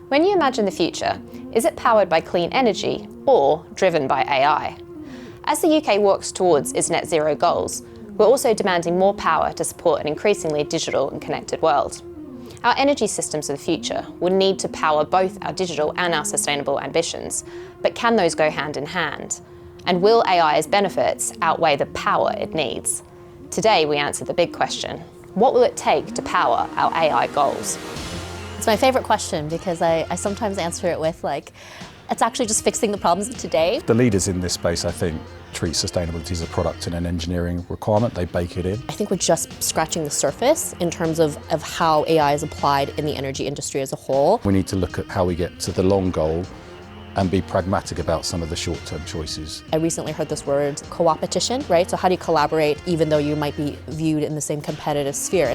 When you imagine the future, is it powered by clean energy or driven by AI? As the UK walks towards its net zero goals, we're also demanding more power to support an increasingly digital and connected world. Our energy systems of the future will need to power both our digital and our sustainable ambitions, but can those go hand in hand? And will AI's benefits outweigh the power it needs? Today we answer the big question: what will it take to power our AI goals? It's my favorite question because I sometimes answer it with it's actually just fixing the problems of today. The leaders in this space, I think, treat sustainability as a product and an engineering requirement. They bake it in. I think we're just scratching the surface in terms of how AI is applied in the energy industry as a whole. We need to look at how we get to the long goal and be pragmatic about some of the short-term choices. I recently heard this word, co-opetition, right? So how do you collaborate even though you might be viewed in the same competitive sphere?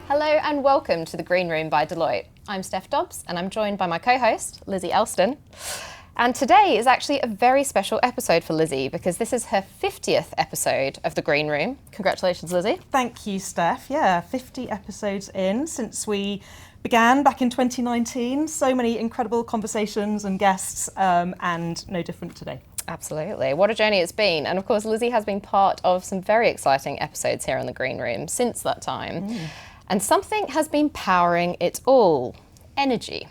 Hello and welcome to the Green Room by Deloitte. I'm Steph Dobbs and I'm joined by my co-host, Lizzie Elston. And today is actually a very special episode for Lizzie because this is her 50th episode of the Green Room. Congratulations, Lizzie. Thank you, Steph. Yeah, 50 episodes in since we began back in 2019. So many incredible conversations and guests, and no different today. Absolutely. What a journey it's been. And of course, Lizzie has been part of some very exciting episodes here in the Green Room since that time. And something has been powering it all: energy.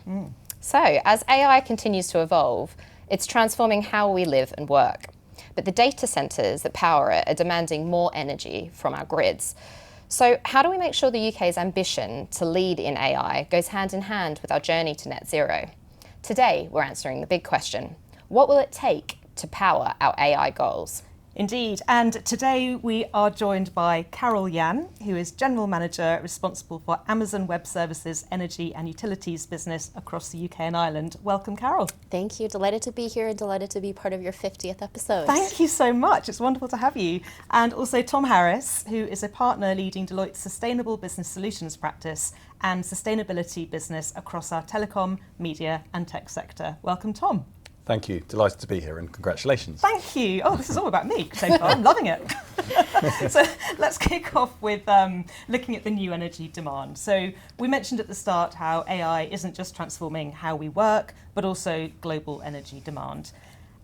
So as AI continues to evolve, it's transforming how we live and work. But the data centres that power it are demanding more energy from our grids. So how do we make sure the UK's ambition to lead in AI goes hand in hand with our journey to net zero? Today, we're answering the big question: what will it take to power our AI goals? Indeed, and today we are joined by Carol Yan, who is General Manager responsible for Amazon Web Services, Energy and Utilities business across the UK and Ireland. Welcome, Carol. Thank you. Delighted to be here and delighted to be part of your 50th episode. Thank you so much. It's wonderful to have you. And also Tom Harris, who is a partner leading Deloitte's Sustainable Business Solutions practice and sustainability business across our telecom, media and tech sector. Welcome, Tom. Thank you. Delighted to be here and congratulations. Thank you. Oh, this is all about me so far. I'm loving it. So let's kick off with looking at the new energy demand. So we mentioned at the start how AI isn't just transforming how we work, but also global energy demand.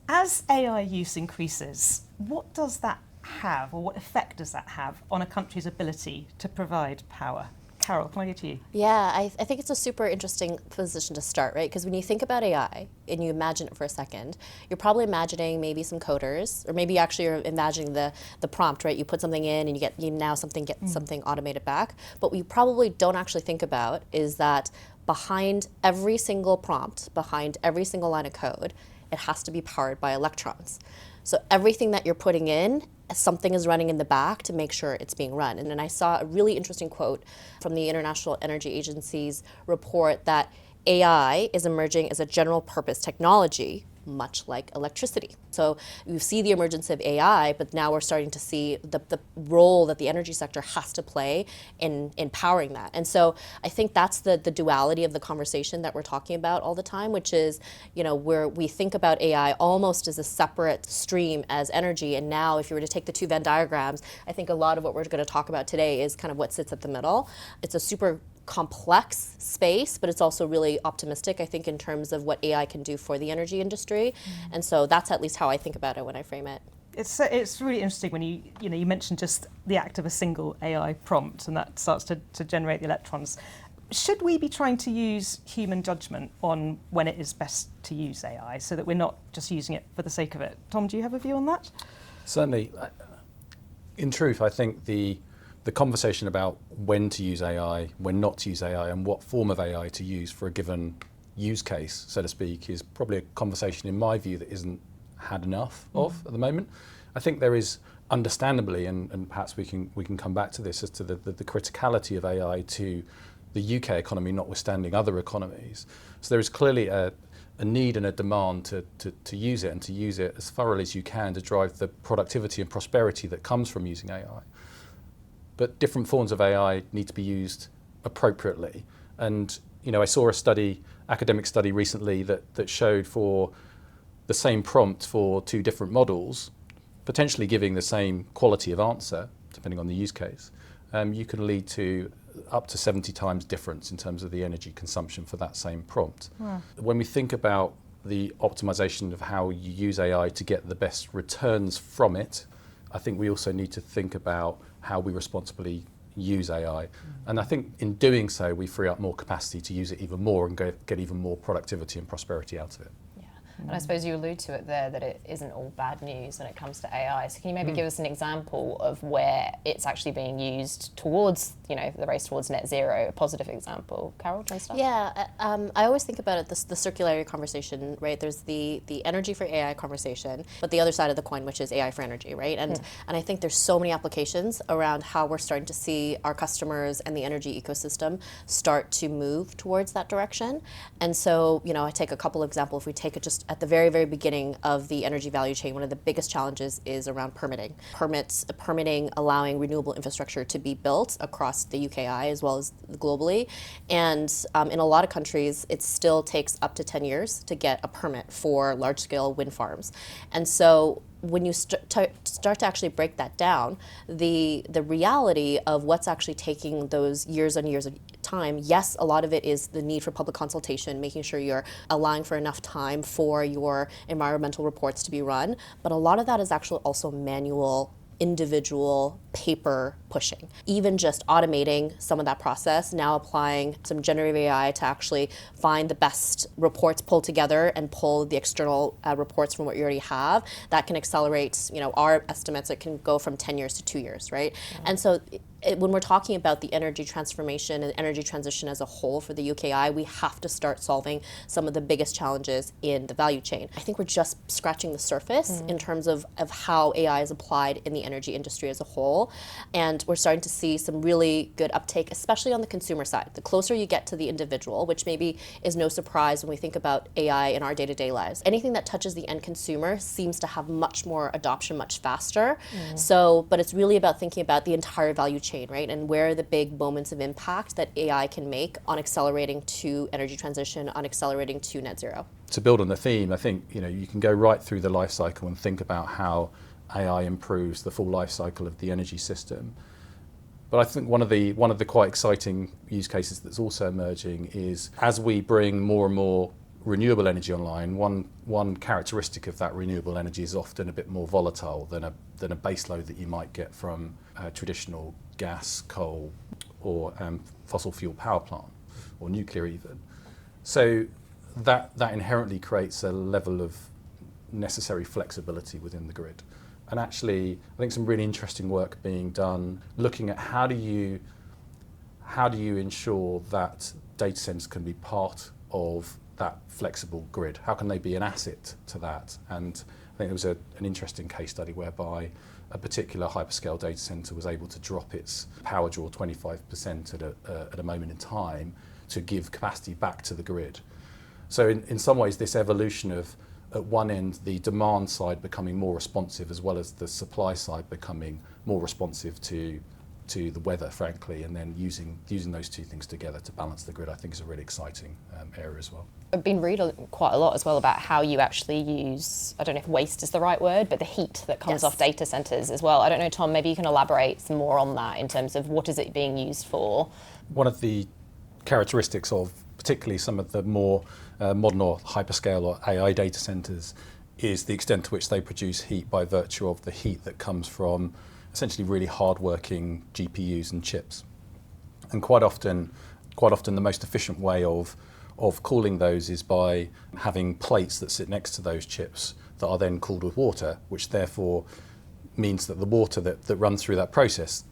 As AI use increases, what does that have, or what effect does that have on a country's ability to provide power? Carol, can I go to you? Yeah, I think it's a super interesting position to start, right? Because when you think about AI and you imagine it for a second, you're probably imagining maybe some coders, or maybe actually you're imagining the prompt, right? You put something in and you now get something automated back. But what you probably don't actually think about is that behind every single prompt, behind every single line of code, it has to be powered by electrons. So everything that you're putting in, something is running in the back to make sure it's being run. And then I saw a really interesting quote from the International Energy Agency's report that AI is emerging as a general purpose technology, much like electricity. So you see the emergence of AI, but now we're starting to see the role that the energy sector has to play in powering that. And so I think that's the duality of the conversation that we're talking about all the time, which is, where we think about AI almost as a separate stream as energy. And now if you were to take the two Venn diagrams, I think a lot of what we're going to talk about today is kind of what sits at the middle. It's a super complex space, but it's also really optimistic, I think, in terms of what AI can do for the energy industry. And so that's at least how I think about it when I frame it. It's really interesting when you mentioned just the act of a single AI prompt and that starts to generate the electrons. Should we be trying to use human judgment on when it is best to use AI so that we're not just using it for the sake of it? Tom, do you have a view on that? Certainly. In truth, I think the conversation about when to use AI, when not to use AI, and what form of AI to use for a given use case, so to speak, is probably a conversation, in my view, that isn't had enough of at the moment. I think there is, understandably, and perhaps we can come back to this, as to the criticality of AI to the UK economy, notwithstanding other economies. So there is clearly a need and a demand to use it, and to use it as thoroughly as you can to drive the productivity and prosperity that comes from using AI. But different forms of AI need to be used appropriately. And I saw a academic study recently that showed for the same prompt for two different models, potentially giving the same quality of answer depending on the use case, you can lead to up to 70 times difference in terms of the energy consumption for that same prompt. When we think about the optimization of how you use AI to get the best returns from it, I think we also need to think about how we responsibly use AI. And I think in doing so, we free up more capacity to use it even more and get even more productivity and prosperity out of it. And I suppose you allude to it there that it isn't all bad news when it comes to AI. So can you maybe give us an example of where it's actually being used towards, the race towards net zero, a positive example? Carol, do you want to start? Yeah, I always think about it, the circularity conversation, right? There's the energy for AI conversation, but the other side of the coin, which is AI for energy, right? And I think there's so many applications around how we're starting to see our customers and the energy ecosystem start to move towards that direction. And so, I take a couple of examples. If we take it just at the very, very beginning of the energy value chain, one of the biggest challenges is around permitting. Permitting allowing renewable infrastructure to be built across the UKI as well as globally. And in a lot of countries, it still takes up to 10 years to get a permit for large-scale wind farms. And so when you start to actually break that down, the reality of what's actually taking those years and years of time, yes, a lot of it is the need for public consultation, making sure you're allowing for enough time for your environmental reports to be run, but a lot of that is actually also manual, individual paper pushing. Even just automating some of that process, now applying some generative AI to actually find the best reports, pull together and pull the external reports from what you already have, that can accelerate, our estimates, it can go from 10 years to 2 years, right? And so when we're talking about the energy transformation and energy transition as a whole for the UKI, we have to start solving some of the biggest challenges in the value chain. I think we're just scratching the surface in terms of how AI is applied in the energy industry as a whole. And we're starting to see some really good uptake, especially on the consumer side. The closer you get to the individual, which maybe is no surprise when we think about AI in our day-to-day lives, anything that touches the end consumer seems to have much more adoption, much faster. But it's really about thinking about the entire value chain, right? And where are the big moments of impact that AI can make on accelerating to energy transition, on accelerating to net zero. To build on the theme, I think you can go right through the life cycle and think about how AI improves the full life cycle of the energy system. But I think one of the quite exciting use cases that's also emerging is as we bring more and more renewable energy online, one characteristic of that renewable energy is often a bit more volatile than a base load that you might get from traditional gas, coal, or fossil fuel power plant, or nuclear even. So that inherently creates a level of necessary flexibility within the grid. And actually, I think some really interesting work being done looking at how do you ensure that data centers can be part of that flexible grid? How can they be an asset to that? And I think there was an interesting case study whereby a particular hyperscale data center was able to drop its power draw 25% at a moment in time to give capacity back to the grid. So in some ways, this evolution of, at one end, the demand side becoming more responsive as well as the supply side becoming more responsive to the weather, frankly, and then using those two things together to balance the grid, I think is a really exciting area as well. I've been reading quite a lot as well about how you actually use, I don't know if waste is the right word, but the heat that comes off data centers as well. I don't know, Tom, maybe you can elaborate some more on that in terms of what is it being used for? One of the characteristics of particularly some of the more modern or hyperscale or AI data centers is the extent to which they produce heat by virtue of the heat that comes from essentially really hard-working GPUs and chips. And quite often the most efficient way of cooling those is by having plates that sit next to those chips that are then cooled with water, which therefore means that the water that runs through that process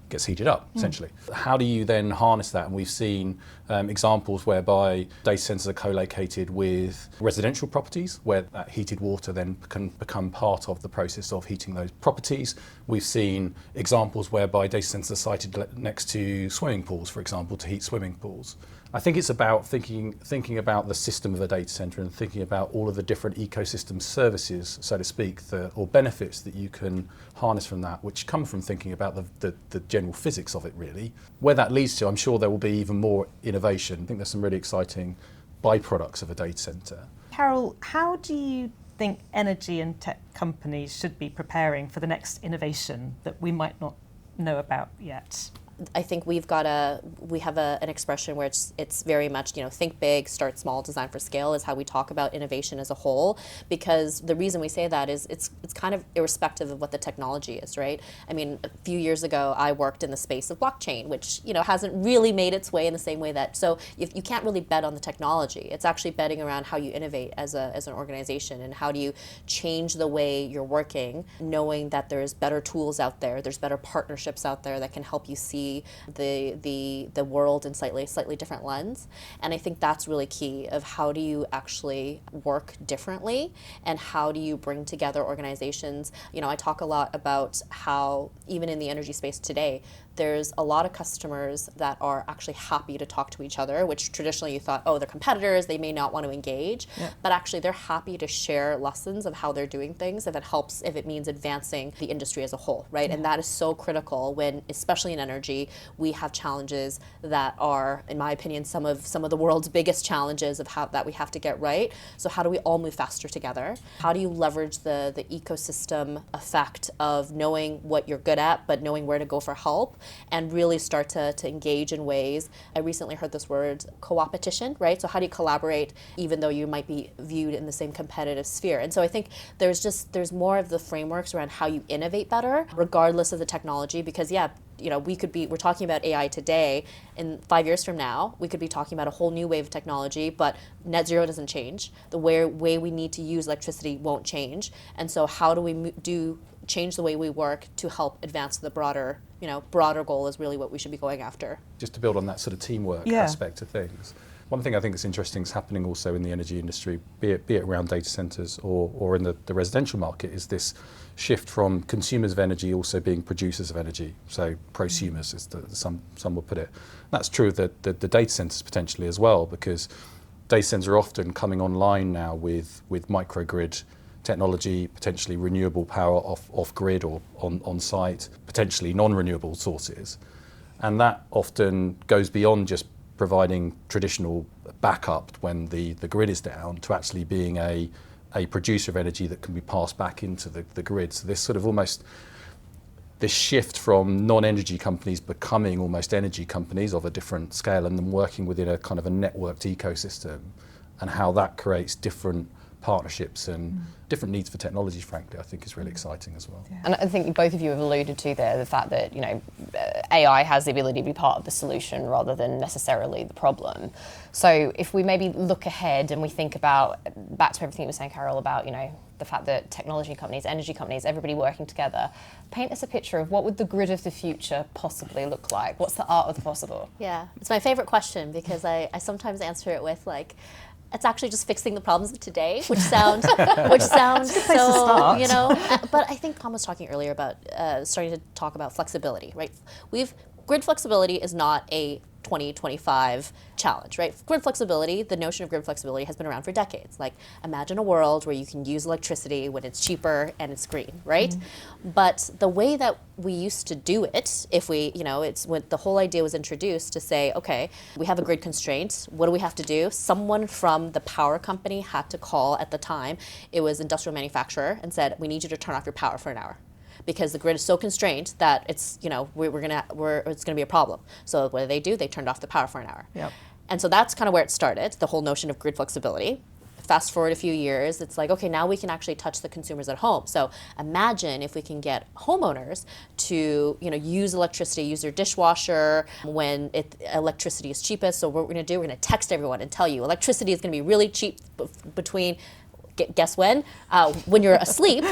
gets heated up, essentially. How do you then harness that? And we've seen examples whereby data centers are co-located with residential properties, where that heated water then can become part of the process of heating those properties. We've seen examples whereby data centers are sited next to swimming pools, for example, to heat swimming pools. I think it's about thinking about the system of a data center and thinking about all of the different ecosystem services, so to speak, or benefits that you can harness from that, which come from thinking about the general physics of it, really. Where that leads to, I'm sure there will be even more innovation. I think there's some really exciting byproducts of a data center. Carol, how do you think energy and tech companies should be preparing for the next innovation that we might not know about yet? I think we have an expression where it's very much, think big, start small, design for scale is how we talk about innovation as a whole, because the reason we say that is it's kind of irrespective of what the technology is, right? I mean, a few years ago, I worked in the space of blockchain, which, hasn't really made its way in the same way that, so if you can't really bet on the technology, it's actually betting around how you innovate as an organization, and how do you change the way you're working, knowing that there's better tools out there, there's better partnerships out there that can help you see the world in slightly different lens. And I think that's really key of how do you actually work differently, and how do you bring together organizations. I talk a lot about how even in the energy space today, there's a lot of customers that are actually happy to talk to each other, which traditionally you thought, oh, they're competitors, they may not want to engage, but actually they're happy to share lessons of how they're doing things if it helps, if it means advancing the industry as a whole, right? And that is so critical when, especially in energy, we have challenges that are, in my opinion, some of the world's biggest challenges of how that we have to get right. So how do we all move faster together? How do you leverage the ecosystem effect of knowing what you're good at, but knowing where to go for help, and really start to engage in ways. I recently heard this word, co-opetition, right? So how do you collaborate even though you might be viewed in the same competitive sphere? And so I think there's more of the frameworks around how you innovate better, regardless of the technology, because we're talking about AI today, in 5 years from now, we could be talking about a whole new wave of technology, but net zero doesn't change. The way we need to use electricity won't change. And so how do we change the way we work to help advance the broader goal is really what we should be going after. Just to build on that sort of teamwork aspect of things. One thing I think that's interesting is happening also in the energy industry, be it around data centers or in the residential market, is this shift from consumers of energy also being producers of energy. So prosumers, as some will put it. That's true of the data centers potentially as well, because data centers are often coming online now with microgrid technology, potentially renewable power off grid or on site, potentially non-renewable sources. And that often goes beyond just providing traditional backup when the grid is down, to actually being a producer of energy that can be passed back into the grid. So this sort of almost this shift from non-energy companies becoming almost energy companies of a different scale, and then working within a kind of a networked ecosystem, and how that creates different partnerships and different needs for technology, frankly, I think is really exciting as well. Yeah. And I think both of you have alluded to there the fact that, AI has the ability to be part of the solution rather than necessarily the problem. So if we maybe look ahead and we think about, back to everything you were saying, Carol, about, the fact that technology companies, energy companies, everybody working together, paint us a picture of what would the grid of the future possibly look like? What's the art of the possible? Yeah, it's my favorite question, because I sometimes answer it with it's actually just fixing the problems of today, which sounds so, but I think Tom was talking earlier about starting to talk about flexibility, right? Grid flexibility is not a 2025 challenge, right? Grid flexibility, the notion of grid flexibility has been around for decades. Imagine a world where you can use electricity when it's cheaper and it's green, right? But the way that we used to do it, it's when the whole idea was introduced to say, okay, we have a grid constraint. What do we have to do? Someone from the power company had to call, at the time, it was industrial manufacturer, and said, we need you to turn off your power for an hour, because the grid is so constrained that it's it's gonna be a problem. So what do? They turned off the power for an hour. Yep. And so that's kind of where it started, the whole notion of grid flexibility. Fast forward a few years, it's okay, now we can actually touch the consumers at home. So imagine if we can get homeowners to use electricity, use their dishwasher when electricity is cheapest. So what we're gonna do, we're gonna text everyone and tell you electricity is gonna be really cheap between, guess when you're asleep,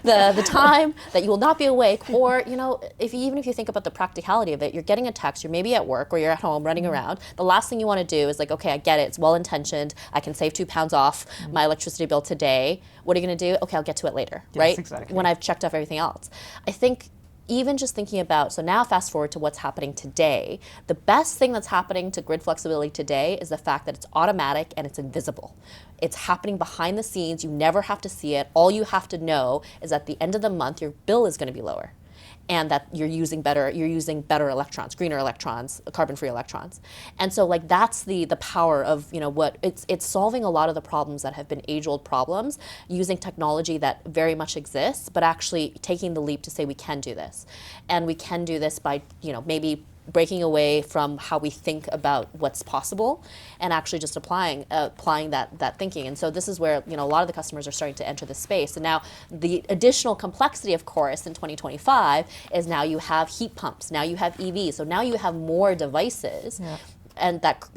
the time that you will not be awake, or even if you think about the practicality of it, you're getting a text, you're maybe at work or you're at home running around, the last thing you want to do is okay, I get it, it's well-intentioned, I can save £2 off my electricity bill today. What are you going to do? Okay, I'll get to it later, right? Exactly. When I've checked off everything else. I think even just thinking about, so now fast forward to what's happening today, the best thing that's happening to grid flexibility today is the fact that it's automatic and it's invisible. It's happening behind the scenes, you never have to see it. All you have to know is at the end of the month, your bill is going to be lower. and that you're using better electrons, greener electrons, carbon-free electrons. And so like that's the power of, you know, what it's solving a lot of the problems that have been age-old problems using technology that very much exists, but actually taking the leap to say we can do this. And we can do this by, you know, maybe breaking away from how we think about what's possible and actually just applying that thinking. And so this is where, you know, a lot of the customers are starting to enter the space. And now the additional complexity, of course, in 2025 is now you have heat pumps, now you have EVs, so now you have more devices. Yeah. And that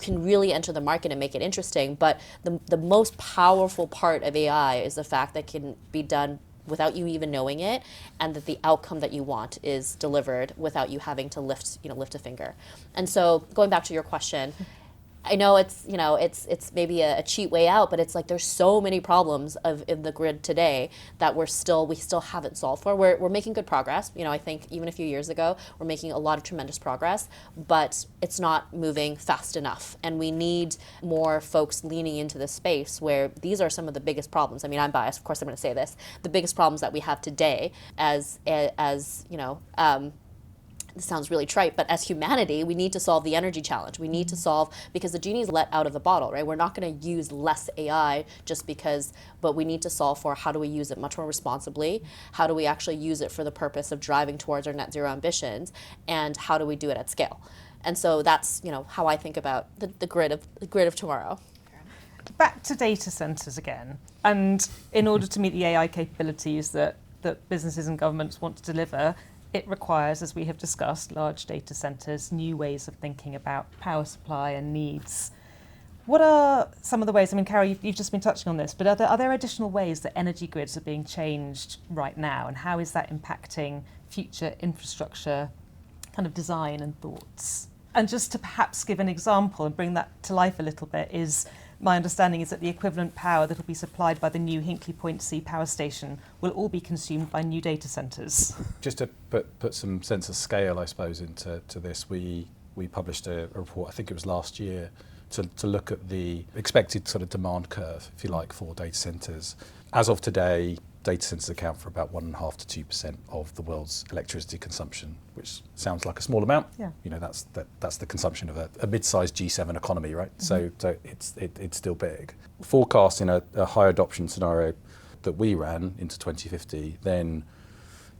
can really enter the market and make it interesting. But the most powerful part of AI is the fact that it can be done without you even knowing it, and that the outcome that you want is delivered without you having to lift a finger. And so going back to your question, I know it's, you know, it's maybe a cheat way out, but it's like there's so many problems in the grid today that we still haven't solved for. We're making good progress. You know, I think even a few years ago, we're making a lot of tremendous progress, but it's not moving fast enough. And we need more folks leaning into this space where these are some of the biggest problems. I mean, I'm biased, of course I'm going to say this. The biggest problems that we have today as you know, this sounds really trite, but as humanity, we need to solve the energy challenge. We need to solve, because the genie's let out of the bottle, right? We're not going to use less AI just because, but we need to solve for how do we use it much more responsibly? How do we actually use it for the purpose of driving towards our net zero ambitions? And how do we do it at scale? And so that's, you know, how I think about the grid of tomorrow. Back to data centers again. And in order to meet the AI capabilities that businesses and governments want to deliver, it requires, as we have discussed, large data centres, new ways of thinking about power supply and needs. What are some of the ways, I mean, Carol, you've just been touching on this, but are there additional ways that energy grids are being changed right now, and how is that impacting future infrastructure kind of design and thoughts? And just to perhaps give an example and bring that to life a little bit is, my understanding is that the equivalent power that will be supplied by the new Hinkley Point C power station will all be consumed by new data centres. Just to put some sense of scale, I suppose, into this, we published a report, I think it was last year, to look at the expected sort of demand curve, if you like, for data centres. As of today, data centres account for about 1.5% to 2% of the world's electricity consumption, which sounds like a small amount. Yeah. You know, that's the consumption of a mid-sized G7 economy, right? Mm-hmm. So it's still big. Forecasting a high adoption scenario that we ran into 2050, then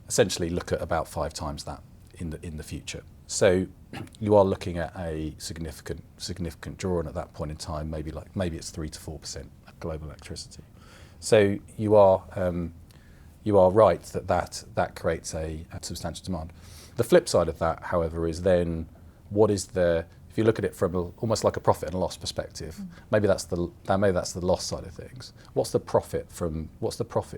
essentially look at about 5 times that in the future. So you are looking at a significant draw, and at that point in time, maybe it's 3 to 4% of global electricity. So you are right that creates a substantial demand. The flip side of that, however, is then if you look at it from almost like a profit and loss perspective, maybe that's the loss side of things. What's the profit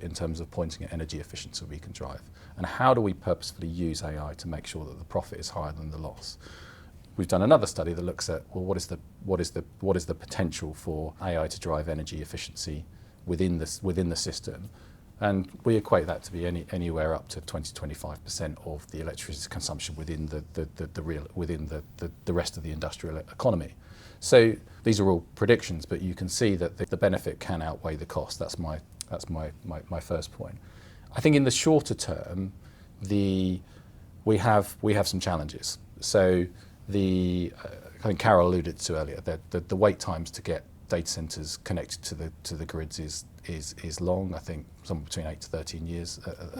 in terms of pointing at energy efficiency we can drive, and how do we purposefully use AI to make sure that the profit is higher than the loss? We've done another study that looks at, well, what is the potential for AI to drive energy efficiency within the system, and we equate that to be anywhere up to 20-25% of the electricity consumption within the rest of the industrial economy. So these are all predictions, but you can see that the benefit can outweigh the cost. That's my first point. I think in the shorter term, we have some challenges. So I think Carol alluded to earlier that the wait times to get data centres connected to the grids is long. I think somewhere between 8 to 13 years at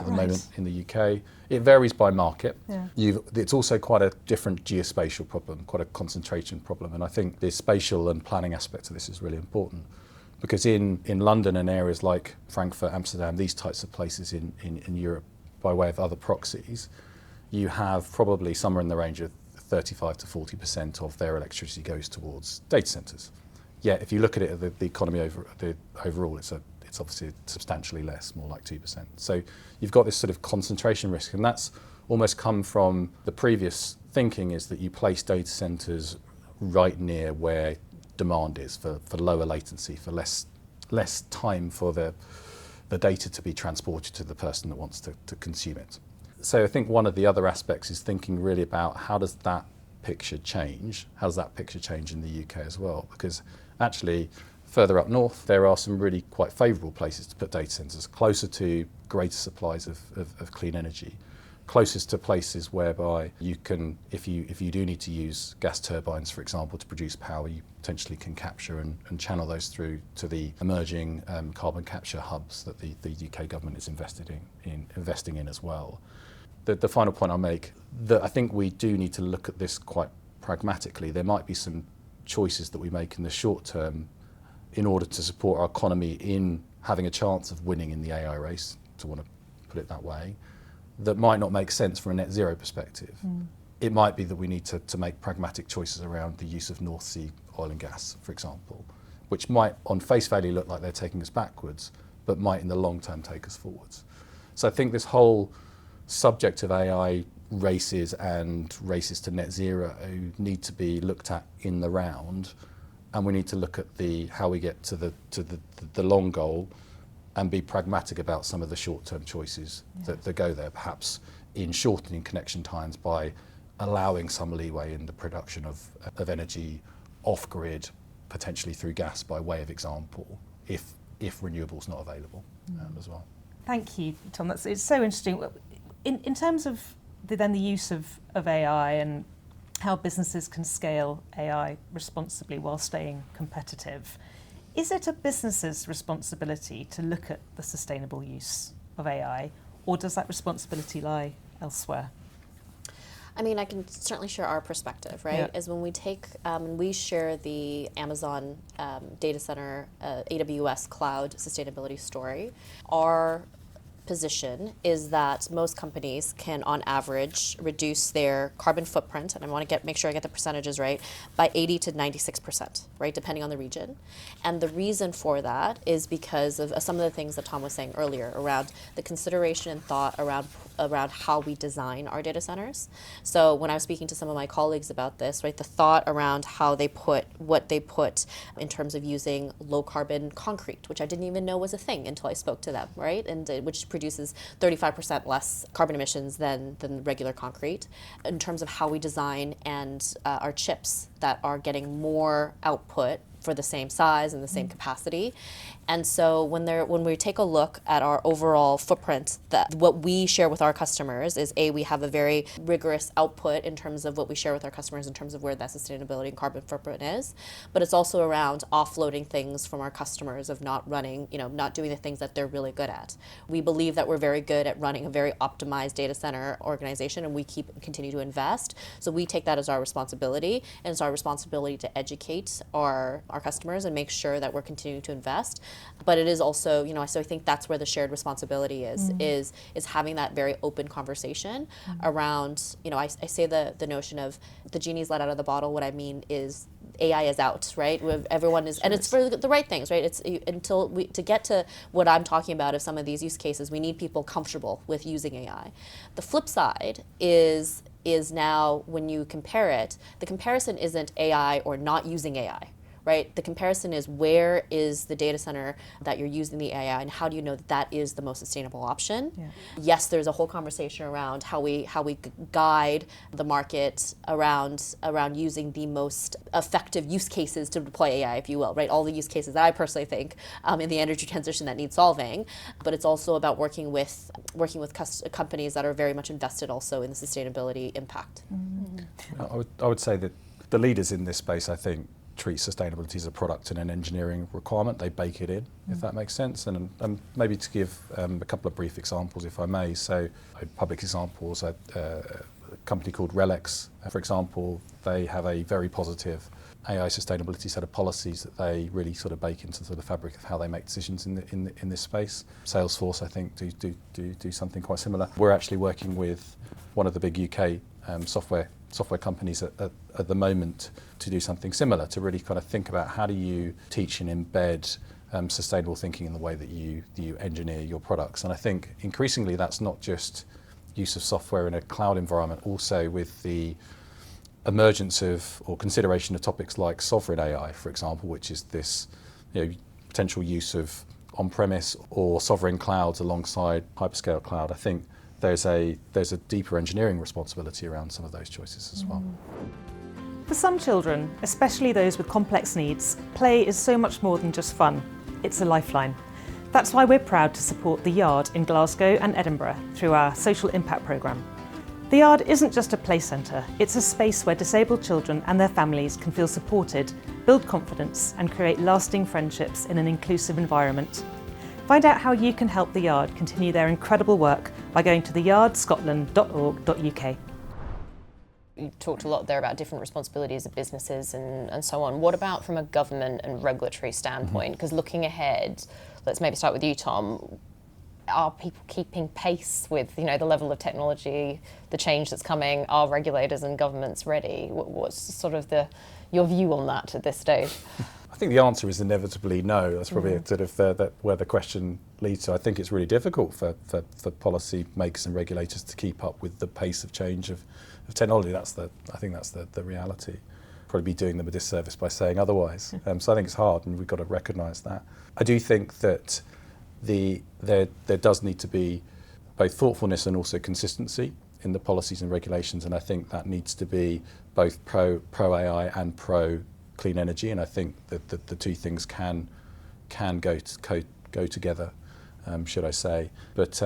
the moment in the UK. It varies by market. Yeah. It's also quite a different geospatial problem, quite a concentration problem, and I think the spatial and planning aspect of this is really important, because in London and areas like Frankfurt, Amsterdam, these types of places in Europe, by way of other proxies, you have probably somewhere in the range of 35 to 40% of their electricity goes towards data centres. Yeah, if you look at it, the economy overall, it's obviously substantially less, more like 2%. So you've got this sort of concentration risk, and that's almost come from the previous thinking, is that you place data centres right near where demand is for lower latency, for less time for the data to be transported to the person that wants to consume it. So I think one of the other aspects is thinking really about how does that picture change? How does that picture change in the UK as well? Because actually, further up north, there are some really quite favourable places to put data centres, closer to greater supplies of clean energy, closest to places whereby you can, if you do need to use gas turbines, for example, to produce power, you potentially can capture and channel those through to the emerging carbon capture hubs that the UK government is investing in as well. The final point I'll make, that I think we do need to look at this quite pragmatically. There might be some choices that we make in the short term in order to support our economy in having a chance of winning in the AI race, to want to put it that way, that might not make sense from a net zero perspective. It might be that we need to make pragmatic choices around the use of North Sea oil and gas, for example, which might on face value look like they're taking us backwards, but might in the long term take us forwards. So I think this whole subject of AI races and races to net zero need to be looked at in the round, and we need to look at how we get to the long goal and be pragmatic about some of the short-term choices that go there, perhaps in shortening connection times by allowing some leeway in the production of energy off-grid, potentially through gas by way of example, if renewables not available as well. Thank you, Tom. It's so interesting. In terms of the use of AI and how businesses can scale AI responsibly while staying competitive, is it a business's responsibility to look at the sustainable use of AI, or does that responsibility lie elsewhere? I mean, I can certainly share our perspective, right? Yeah. Is when we take, we share the Amazon data center, AWS cloud sustainability story. Our position is that most companies can, on average, reduce their carbon footprint, and I want to make sure I get the percentages right, by 80 to 96%, right, depending on the region. And the reason for that is because of some of the things that Tom was saying earlier around the consideration and thought around how we design our data centers. So when I was speaking to some of my colleagues about this, right, the thought around how they put what they put in terms of using low carbon concrete, which I didn't even know was a thing until I spoke to them, right, and which produces 35% less carbon emissions than regular concrete, in terms of how we design and our chips that are getting more output for the same size and the same capacity. And so when we take a look at our overall footprint, what we share with our customers is we have a very rigorous output in terms of what we share with our customers in terms of where that sustainability and carbon footprint is, but it's also around offloading things from our customers of not running, not doing the things that they're really good at. We believe that we're very good at running a very optimized data center organization, and we continue to invest. So we take that as our responsibility, and it's our responsibility to educate our customers and make sure that we're continuing to invest. But it is also, so I think that's where the shared responsibility is having that very open conversation around, I say the notion of the genie's let out of the bottle. What I mean is AI is out, right? Everyone is, and it's for the right things, right? It's to get to what I'm talking about of some of these use cases, we need people comfortable with using AI. The flip side is now when you compare it, the comparison isn't AI or not using AI. Right? The comparison is where is the data center that you're using the AI, and how do you know that is the most sustainable option? Yeah. Yes, there's a whole conversation around how we guide the market around using the most effective use cases to deploy AI, if you will, right? All the use cases that I personally think in the energy transition that need solving, but it's also about working with companies that are very much invested also in the sustainability impact. Mm-hmm. I would say that the leaders in this space, I think, treat sustainability as a product and an engineering requirement. They bake it in, if that makes sense. And maybe to give a couple of brief examples, if I may. So public examples, a company called Relex, for example, they have a very positive AI sustainability set of policies that they really sort of bake into the fabric of how they make decisions in this space. Salesforce, I think, do something quite similar. We're actually working with one of the big UK software companies at the moment to do something similar, to really kind of think about how do you teach and embed sustainable thinking in the way that you engineer your products. And I think increasingly that's not just use of software in a cloud environment, also with the emergence of or consideration of topics like sovereign AI, for example, which is this potential use of on-premise or sovereign clouds alongside hyperscale cloud. I think there's a deeper engineering responsibility around some of those choices as well. For some children, especially those with complex needs, play is so much more than just fun. It's a lifeline. That's why we're proud to support The Yard in Glasgow and Edinburgh through our social impact programme. The Yard isn't just a play centre, it's a space where disabled children and their families can feel supported, build confidence and create lasting friendships in an inclusive environment. Find out how you can help The Yard continue their incredible work by going to theyardscotland.org.uk. You talked a lot there about different responsibilities of businesses and so on. What about from a government and regulatory standpoint? Because looking ahead, let's maybe start with you, Tom. Are people keeping pace with, the level of technology, the change that's coming? Are regulators and governments ready? What's sort of your view on that at this stage? I think the answer is inevitably no. That's probably sort of where the question leads to. I think it's really difficult for policy makers and regulators to keep up with the pace of change of technology. I think that's the reality. Probably be doing them a disservice by saying otherwise. So I think it's hard, and we've got to recognise that. I do think that there does need to be both thoughtfulness and also consistency in the policies and regulations, and I think that needs to be both pro AI and pro clean energy, and I think that the two things can go together, should I say? But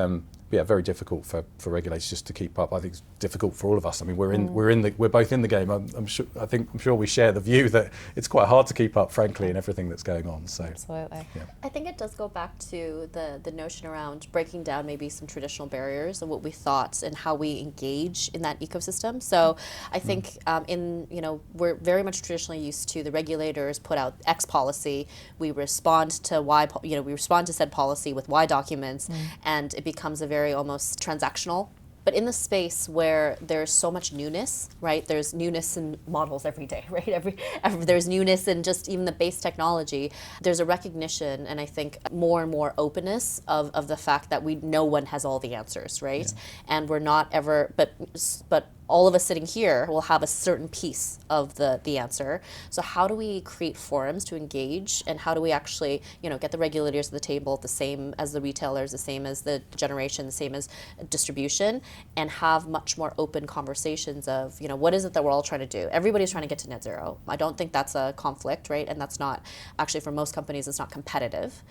yeah, very difficult for regulators just to keep up. I think it's difficult for all of us. I mean, we're both in the game. I'm sure we share the view that it's quite hard to keep up, frankly, in everything that's going on. So absolutely. Yeah. I think it does go back to the notion around breaking down maybe some traditional barriers and what we thought and how we engage in that ecosystem. So I think we're very much traditionally used to the regulators put out X policy, we respond to Y, we respond to said policy with Y documents, and it becomes a very almost transactional. But in the space where there's so much newness, right? There's newness in models every day, right? There's newness in just even the base technology. There's a recognition, and I think more and more openness of the fact that no one has all the answers, right? Yeah. And we're not ever, but all of us sitting here will have a certain piece of the answer. So how do we create forums to engage, and how do we actually, get the regulators at the table, the same as the retailers, the same as the generation, the same as distribution, and have much more open conversations of, what is it that we're all trying to do? Everybody's trying to get to net zero. I don't think that's a conflict, right? And that's not, actually for most companies, it's not competitive.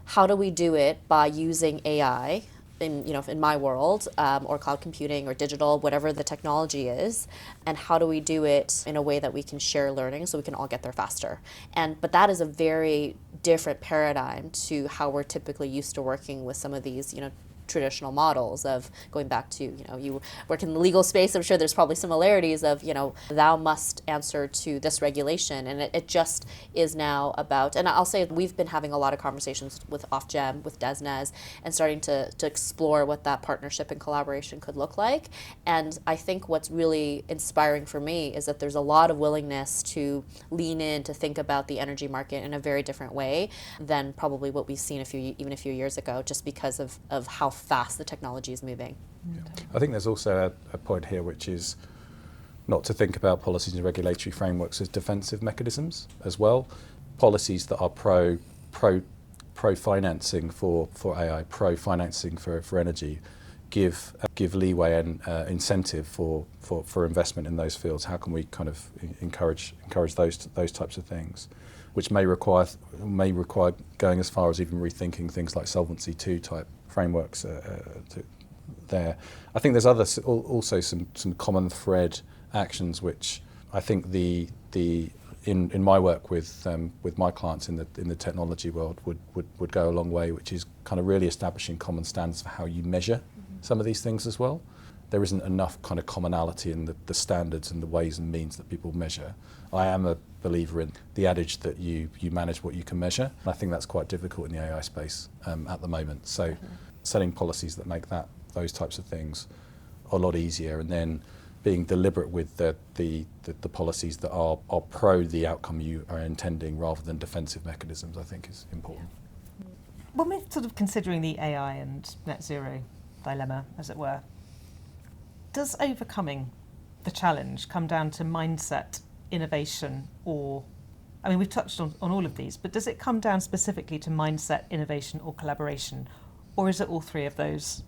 How do we do it by using AI? In my world, or cloud computing or digital, whatever the technology is, and how do we do it in a way that we can share learning so we can all get there faster? But that is a very different paradigm to how we're typically used to working with some of these, traditional models of going back to, you work in the legal space, I'm sure there's probably similarities of, thou must answer to this regulation. And it just is now about, and I'll say we've been having a lot of conversations with Ofgem, with DESNES, and starting to explore what that partnership and collaboration could look like. And I think what's really inspiring for me is that there's a lot of willingness to lean in to think about the energy market in a very different way than probably what we've seen even a few years ago, just because of how fast the technology is moving. Yeah. I think there's also a point here, which is not to think about policies and regulatory frameworks as defensive mechanisms as well. Policies that are pro financing for AI, pro financing for energy, give leeway and incentive for investment in those fields. How can we kind of encourage those types of things, which may require going as far as even rethinking things like Solvency II type frameworks there. I think there's also some common thread actions which I think in my work with my clients in the technology world would go a long way, which is kind of really establishing common standards for how you measure some of these things as well. There isn't enough kind of commonality in the standards and the ways and means that people measure. I am a believer in the adage that you manage what you can measure. I think that's quite difficult in the AI space at the moment. So setting policies that make those types of things a lot easier, and then being deliberate with the policies that are pro the outcome you are intending rather than defensive mechanisms, I think is important. When we're sort of considering the AI and net zero dilemma, as it were, does overcoming the challenge come down to mindset, innovation, or, I mean, we've touched on all of these, but does it come down specifically to mindset, innovation, or collaboration, or is it all three of those?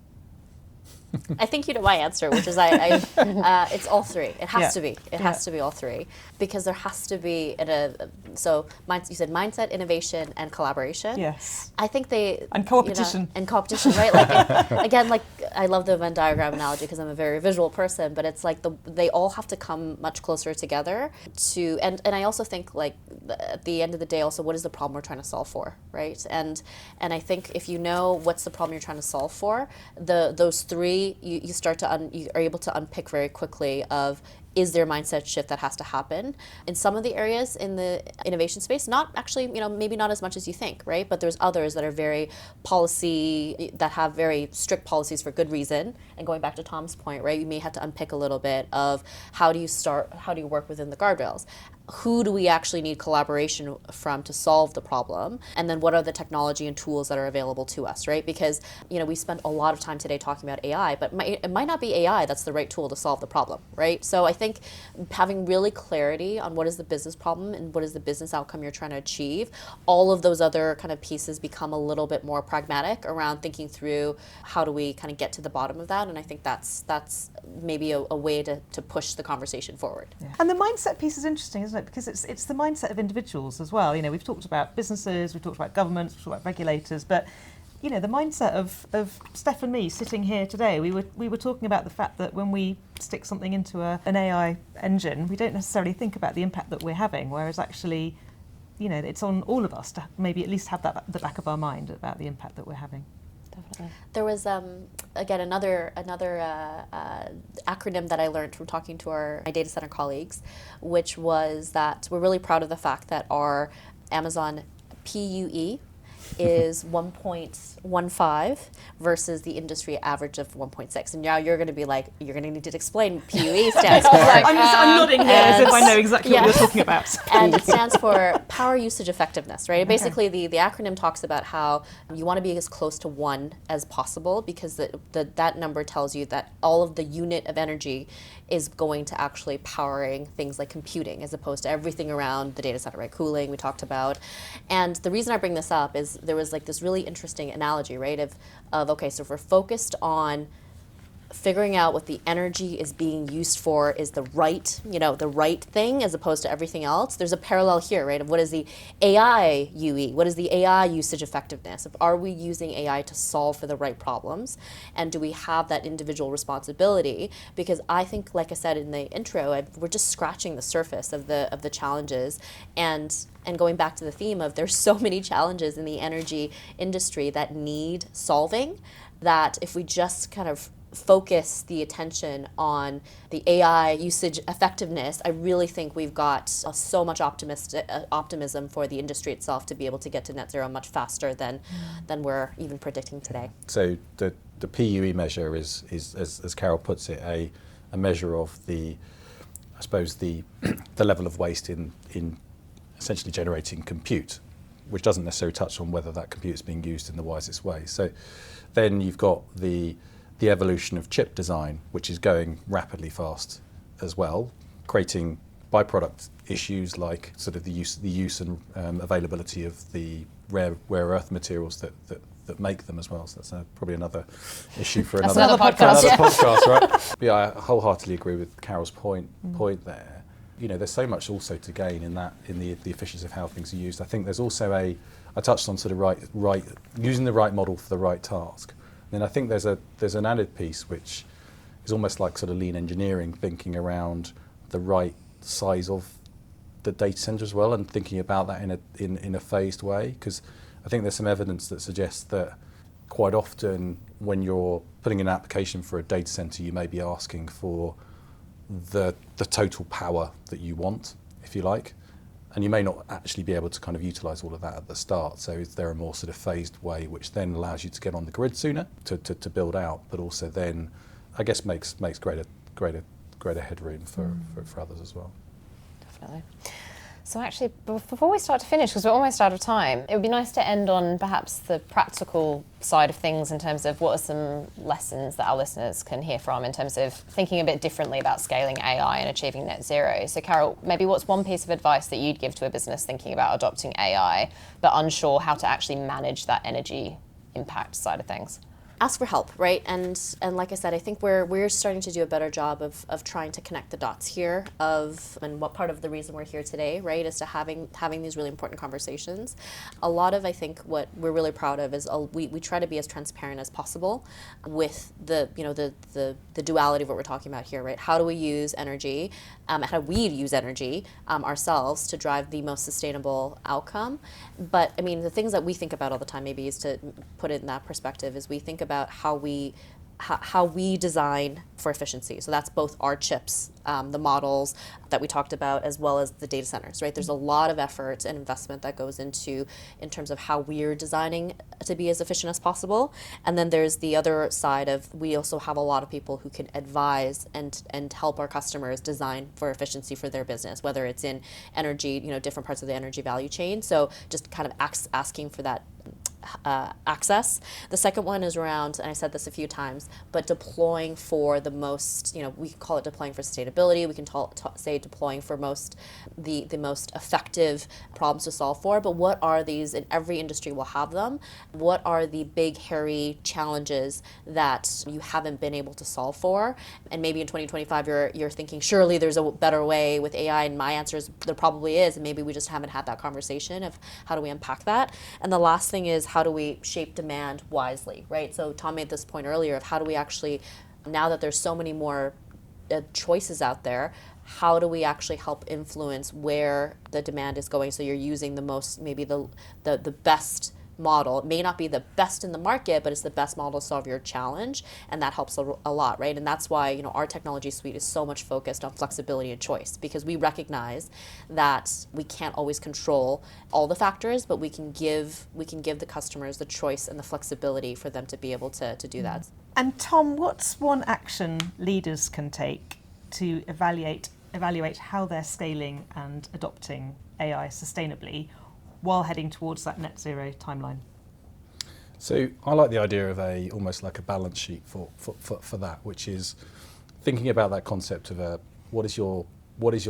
I think you know my answer, which is it's all three. It has to be. It has to be all three, because there has to be you said mindset, innovation, and collaboration. Yes. I think and competition. And competition, right? Like again, like I love the Venn diagram analogy because I'm a very visual person, but it's like they all have to come much closer together and I also think like at the end of the day, also what is the problem we're trying to solve for, right? And I think if you know what's the problem you're trying to solve for, those three you start to you are able to unpick very quickly of, is there a mindset shift that has to happen? In some of the areas in the innovation space, not actually, maybe not as much as you think, right? But there's others that are very that have very strict policies for good reason. And going back to Tom's point, right, you may have to unpick a little bit of how do you work within the guardrails? Who do we actually need collaboration from to solve the problem? And then what are the technology and tools that are available to us, right? Because, we spent a lot of time today talking about AI, but it might not be AI that's the right tool to solve the problem, right? So I think having really clarity on what is the business problem and what is the business outcome you're trying to achieve, all of those other kind of pieces become a little bit more pragmatic around thinking through how do we kind of get to the bottom of that. And I think that's maybe a way to push the conversation forward. Yeah. And the mindset piece is interesting, isn't it? Because it's the mindset of individuals as well. We've talked about businesses, we've talked about governments, we've talked about regulators, but the mindset of Steph and me sitting here today, we were talking about the fact that when we stick something into an AI engine, we don't necessarily think about the impact that we're having, whereas actually, it's on all of us to maybe at least have that at the back of our mind about the impact that we're having. Definitely. There was, again, another acronym that I learned from talking to my data center colleagues, which was that we're really proud of the fact that our Amazon PUE is 1.15 versus the industry average of 1.6. And now you're going to be like, you're going to need to explain PUE stands for. I'm nodding here as if I know exactly what you're talking about. And it stands for power usage effectiveness, right? Okay. Basically, the acronym talks about how you want to be as close to 1 as possible, because that number tells you that all of the unit of energy is going to actually powering things like computing, as opposed to everything around the data center, right? Cooling, we talked about. And the reason I bring this up is there was like this really interesting analogy, right, of okay, so if we're focused on figuring out what the energy is being used for is the right thing as opposed to everything else, there's a parallel here, right, of what is the AI UE, what is the AI usage effectiveness, are we using AI to solve for the right problems, and do we have that individual responsibility? Because I think, like I said in the intro, we're just scratching the surface of the challenges, and going back to the theme of there's so many challenges in the energy industry that need solving, that if we just kind of focus the attention on the AI usage effectiveness, I really think we've got so much optimism for the industry itself to be able to get to net zero much faster than we're even predicting today. So the PUE measure is as Carol puts it, a measure of the level of waste in essentially generating compute, which doesn't necessarily touch on whether that compute is being used in the wisest way. So then you've got the evolution of chip design, which is going rapidly fast as well, creating byproduct issues like sort of the use and availability of the rare earth materials that make them as well. So that's probably another issue for another podcast, right? But yeah, I wholeheartedly agree with Carol's point there. There's so much also to gain in the efficiency of how things are used. I think there's also I touched on sort of right using the right model for the right task. Then I think there's an added piece which is almost like sort of lean engineering, thinking around the right size of the data center as well, and thinking about that in a phased way. Because I think there's some evidence that suggests that quite often when you're putting in an application for a data center, you may be asking for the total power that you want, if you like. And you may not actually be able to kind of utilise all of that at the start. So is there a more sort of phased way which then allows you to get on the grid sooner to build out, but also then I guess makes greater headroom for others as well. Definitely. So actually, before we start to finish, because we're almost out of time, it would be nice to end on perhaps the practical side of things in terms of what are some lessons that our listeners can hear from in terms of thinking a bit differently about scaling AI and achieving net zero. So Carol, maybe what's one piece of advice that you'd give to a business thinking about adopting AI, but unsure how to actually manage that energy impact side of things? ask for help, right? And like I said, I think we're starting to do a better job of trying to connect the dots here and what part of the reason we're here today, right, is to having these really important conversations. A lot of, I think, what we're really proud of is we try to be as transparent as possible with the duality of what we're talking about here, right? How do we use energy? How do we use energy ourselves to drive the most sustainable outcome? But I mean, the things that we think about all the time, maybe, is to put it in that perspective, is we think about how we design for efficiency. So that's both our chips, the models that we talked about, as well as the data centers, right? There's a lot of effort and investment that goes in terms of how we're designing to be as efficient as possible. And then there's the other side of, we also have a lot of people who can advise and help our customers design for efficiency for their business, whether it's in energy, different parts of the energy value chain. So just kind of asking for that access. The second one is around, and I said this a few times, but deploying for the most, we call it deploying for sustainability. We can say deploying for the most effective problems to solve for. But what are these? And every industry will have them. What are the big, hairy challenges that you haven't been able to solve for? And maybe in 2025, you're thinking, surely there's a better way with AI. And my answer is there probably is. And maybe we just haven't had that conversation of how do we unpack that. And the last thing is, how do we shape demand wisely, right? So Tom made this point earlier of how do we actually, now that there's so many more choices out there, how do we actually help influence where the demand is going? So you're using the most, maybe the best model. It may not be the best in the market, but it's the best model to solve your challenge, and that helps a lot, right? And that's why our technology suite is so much focused on flexibility and choice, because we recognize that we can't always control all the factors, but we can give the customers the choice and the flexibility for them to be able to do that. And Tom, what's one action leaders can take to evaluate how they're scaling and adopting AI sustainably while heading towards that net zero timeline? So I like the idea of almost like a balance sheet for that, which is thinking about that concept of what is your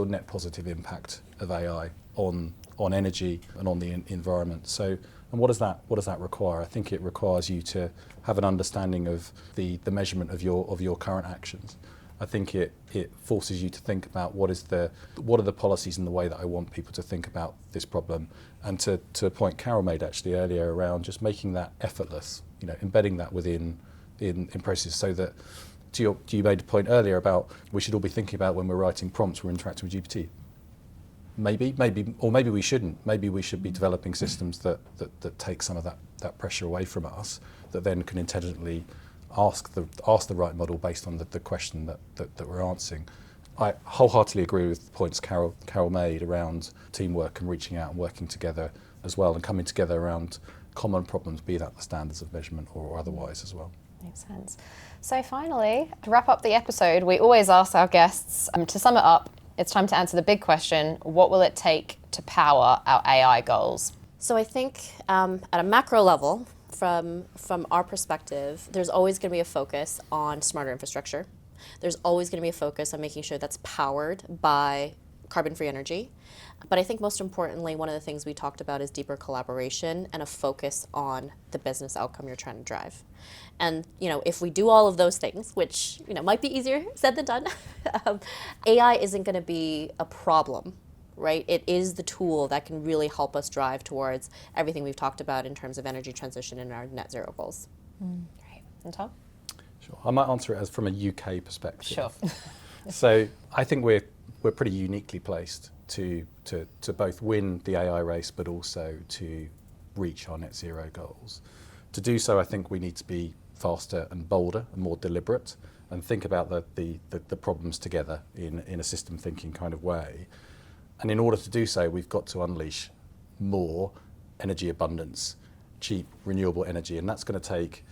net positive impact of AI on energy and on the environment. So, and what does that require? I think it requires you to have an understanding of the measurement of your current actions. I think it forces you to think about what are the policies and the way that I want people to think about this problem. And to a point Carol made actually earlier around just making that effortless, embedding that within in processes, so that you made a point earlier about we should all be thinking about when we're writing prompts, we're interacting with GPT. Maybe we shouldn't. Maybe we should be developing systems that take some of that pressure away from us, that then can intelligently ask the right model based on the question that we're answering. I wholeheartedly agree with the points Carol made around teamwork and reaching out and working together as well, and coming together around common problems, be that the standards of measurement or otherwise as well. Makes sense. So finally, to wrap up the episode, we always ask our guests, to sum it up, it's time to answer the big question: what will it take to power our AI goals? So I think at a macro level, from our perspective, there's always going to be a focus on smarter infrastructure. There's always going to be a focus on making sure that's powered by carbon-free energy. But I think most importantly, one of the things we talked about is deeper collaboration and a focus on the business outcome you're trying to drive. And if we do all of those things, which might be easier said than done, AI isn't going to be a problem, right? It is the tool that can really help us drive towards everything we've talked about in terms of energy transition and our net zero goals. Great. And Tom? Sure. I might answer it as from a UK perspective. Sure. So I think we're pretty uniquely placed to both win the AI race, but also to reach our net zero goals. To do so, I think we need to be faster and bolder and more deliberate, and think about the problems together in a system thinking kind of way. And in order to do so, we've got to unleash more energy abundance, cheap renewable energy, and that's going to take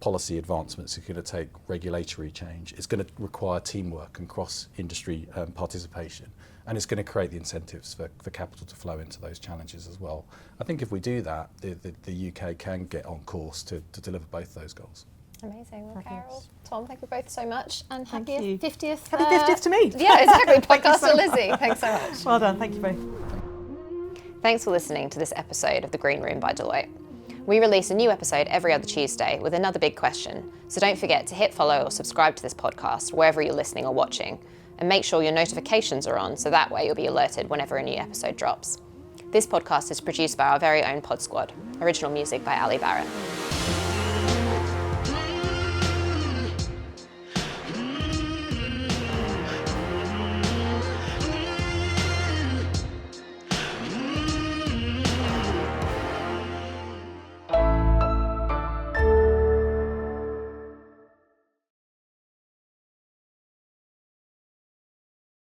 policy advancements, it's going to take regulatory change, it's going to require teamwork and cross-industry participation, and it's going to create the incentives for capital to flow into those challenges as well. I think if we do that, the UK can get on course to deliver both those goals. Amazing. Well, Carol, Tom, thank you both so much, and Thank happy you. 50th. Happy 50th to me. Yeah, exactly. Podcast to Lizzie. Thanks so much. Well done. Thank you both. Thanks for listening to this episode of The Green Room by Deloitte. We release a new episode every other Tuesday with another big question, so don't forget to hit follow or subscribe to this podcast wherever you're listening or watching, and make sure your notifications are on so that way you'll be alerted whenever a new episode drops. This podcast is produced by our very own Pod Squad. Original music by Ali Barrett.